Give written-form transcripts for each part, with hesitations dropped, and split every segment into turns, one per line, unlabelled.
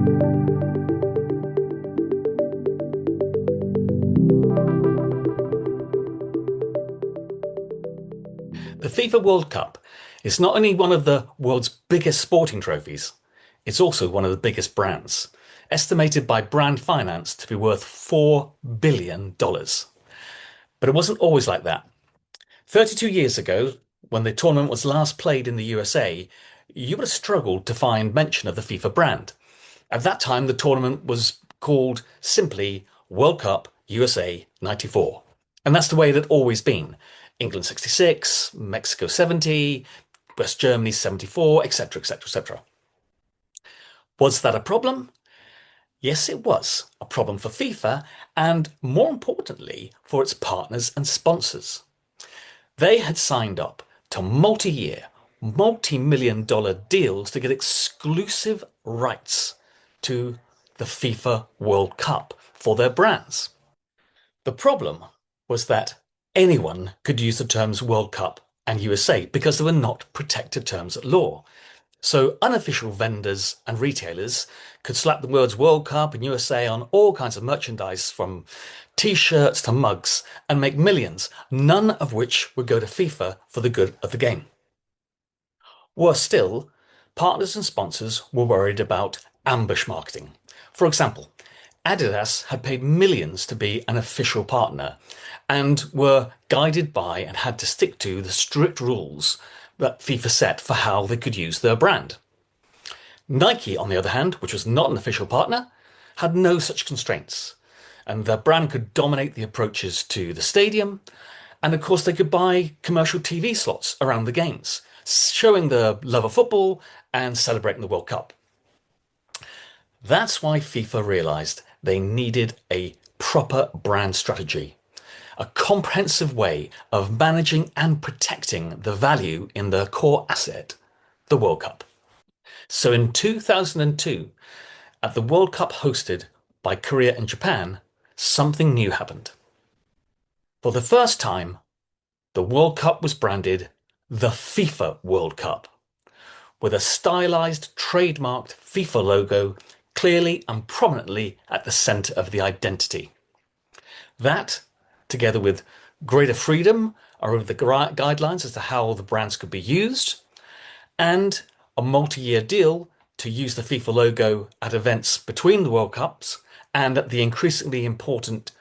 The FIFA World Cup is not only one of the world's biggest sporting trophies, it's also one of the biggest brands, estimated by Brand Finance to be worth $4 billion. But it wasn't always like that. 32 years ago, when the tournament was last played in the USA, you would have struggled to find mention of the FIFA brand. At that time, the tournament was called simply World Cup USA 94. And that's the way it had always been. England 66, Mexico 70, West Germany 74, etc., etc., etc. Was that a problem? Yes, it was a problem for FIFA and, more importantly, for its partners and sponsors. They had signed up to multi-year, multi-million dollar deals to get exclusive rights to the FIFA World Cup for their brands. The problem was that anyone could use the terms World Cup and USA because they were not protected terms at law. So unofficial vendors and retailers could slap the words World Cup and USA on all kinds of merchandise from t-shirts to mugs and make millions, none of which would go to FIFA for the good of the game. Worse still, partners and sponsors were worried about ambush marketing. For example, Adidas had paid millions to be an official partner and were guided by and had to stick to the strict rules that FIFA set for how they could use their brand. Nike, on the other hand, which was not an official partner, had no such constraints, and their brand could dominate the approaches to the stadium, and of course they could buy commercial TV slots around the games, showing the love of football and celebrating the World Cup. That's why FIFA realised they needed a proper brand strategy, a comprehensive way of managing and protecting the value in their core asset, the World Cup. So in 2002, at the World Cup hosted by Korea and Japan, something new happened. For the first time, the World Cup was branded the FIFA World Cup, with a stylized, trademarked FIFA logo clearly and prominently at the center of the identity. That, together with greater freedom over the guidelines as to how the brands could be used, and a multi-year deal to use the FIFA logo at events between the World Cups and at the increasingly important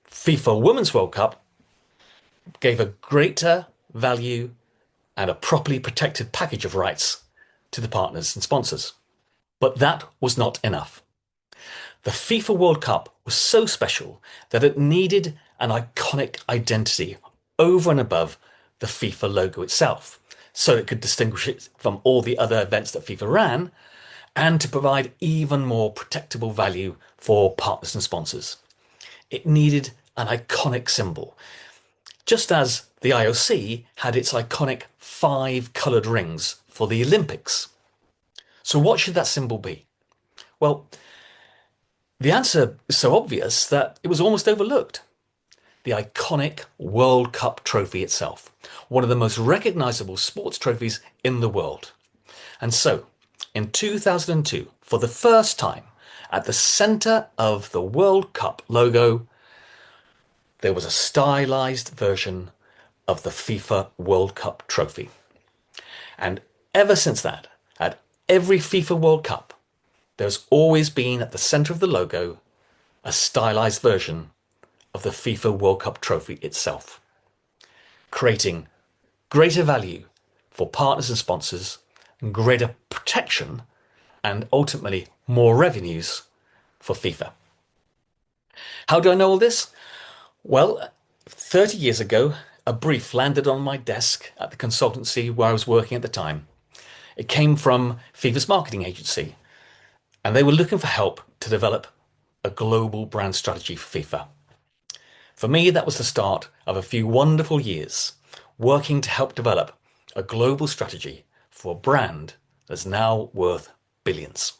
FIFA Women's World Cup, gave a greater value and a properly protected package of rights to the partners and sponsors. But that was not enough. The FIFA World Cup was so special that it needed an iconic identity over and above the FIFA logo itself, so it could distinguish it from all the other events that FIFA ran, and to provide even more protectable value for partners and sponsors. It needed an iconic symbol, just as the IOC had its iconic 5 coloured rings for the Olympics. So what should that symbol be? Well, the answer is so obvious that it was almost overlooked. The iconic World Cup trophy itself, one of the most recognisable sports trophies in the world. And so, in 2002, for the first time, at the centre of the World Cup logo, there was a stylised version of the FIFA World Cup trophy. And ever since that, at every FIFA World Cup, there's always been at the centre of the logo a stylised version of the FIFA World Cup trophy itself, creating greater value for partners and sponsors, and greater protection, and ultimately more revenues for FIFA. How do I know all this? Well, 30 years ago, a brief landed on my desk at the consultancy where I was working at the time. It came from FIFA's marketing agency, and they were looking for help to develop a global brand strategy for FIFA. For me, that was the start of a few wonderful years working to help develop a global strategy for a brand that's now worth billions.